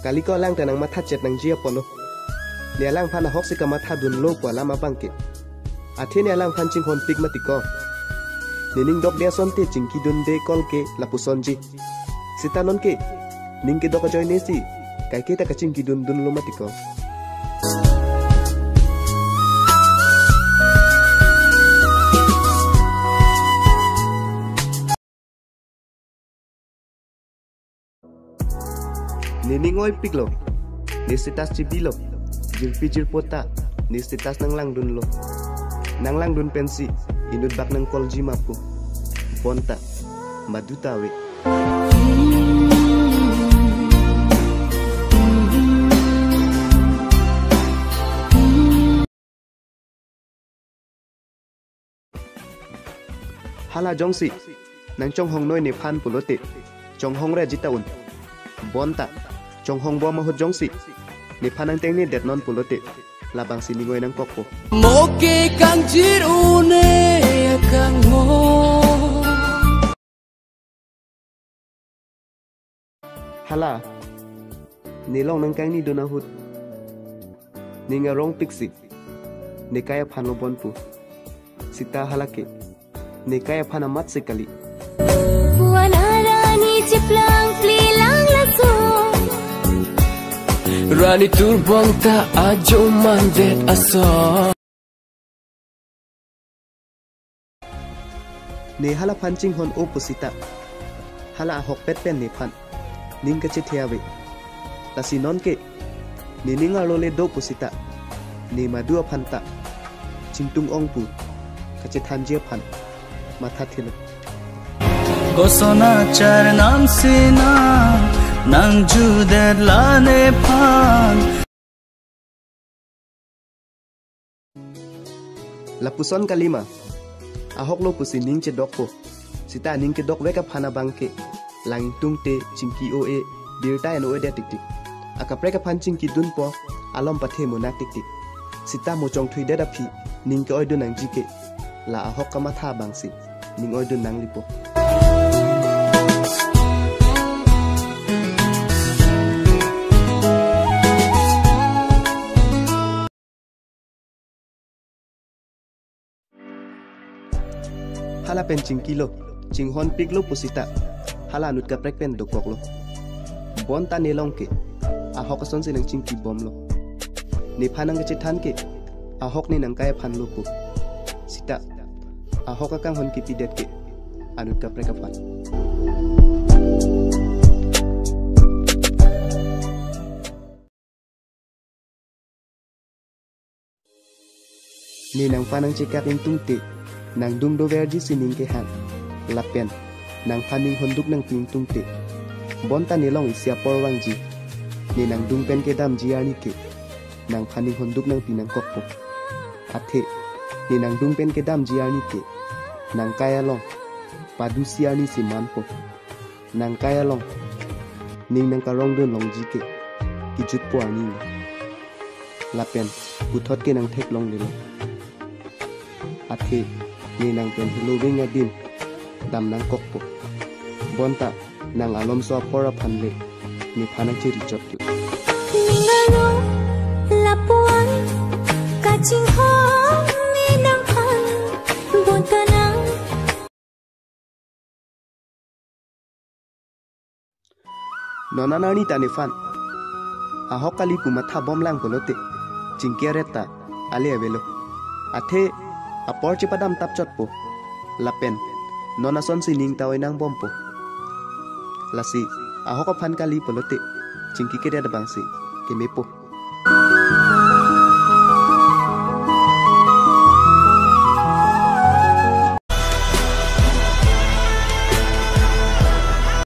kali ko lang tanang matha chet nang jia pono ne lang phan hok si ka matha dun lo kwa lama bangke athe ne lang phan ching hon pik matiko nining dok dia son te chingki dun de kol ke lapuson ji sitanon ke ning ke dok joy ne si kai ke ta ka chingki dun dun lo matiko nining oi piklo ni sitas cibilo jirpijir pota ni sitas nang lang dun pensi inut bak nang kol jimapu bonta madutawe hala jongsi nang chong hong noi ni phan pulote chong hong re jitaun bonta chong hong bo ma hot jongsi ni phanang teng ni det non pulote labang sini ngoi nang kokpo moke kang jir une kang mo hala ni long nang kang ni dona hut ni nga rong piksi ni kaya phano bonpu sita halake ni kaya phana mat sekali puana rani ciplang plilang laso Rani turbang ta ajo mandet asa ne hala pancing hon opusita hala hok pet pen ne phan ning ka che thiawe tasi non ke ni ninga lole do pusita ni madua phanta chingtung ong pu ka che thanjia phan matha thilo gosona char nam sina nang juder lane phan lapuson kalima ahok lo pusi ning che dok po sita ning ke dok weka phana bangke lang tungte chingki oe birta en oe de tik tik akapre ka phan chingki dun po alom pathe mo nak tik tik sita mo chong thui de da phi ning ke oe dun nang jike la ahok ka matha bangsi ning oe dun nang lipo hala pen chingkilo chinghon piklo pusita hala nut ka prek pen dokoklo bonta nelong ke ahok son sinang chingki bomlo ni phanang ke than ke ahok ni nang kaya phan lo pu sita ahok kang hon ki pidet ke anut ka prek phan ni nang phanang chikak in tungte nang dung do verji sining ke han lapen nang phaning honduk nang ping tungte bonta nelong isia porwang ji ni nang dung pen ke dam jiani ke nang phaning honduk nang pinang kokpo athe ni nang dung pen ke dam jiani ke nang kaya long padusiani si manpo nang kaya long ning nang karong do long ji ke kijut po ani lapen uthot ke nang thek long le athe ni nang pen huluwing adin dam nang kokpo bonta nang alom so pora phanle ni phanang chiri chot ningalo lapuan kaching hong ni nang phan bonta nang nona nani tane fan ahok kali kumatha bomlang polote chingkereta ale avelo athe apor chipadam tapchot po lapen nona son sining tawai nang bompo lasi ahok phan kali polote chingki ke da bangsi ke mepo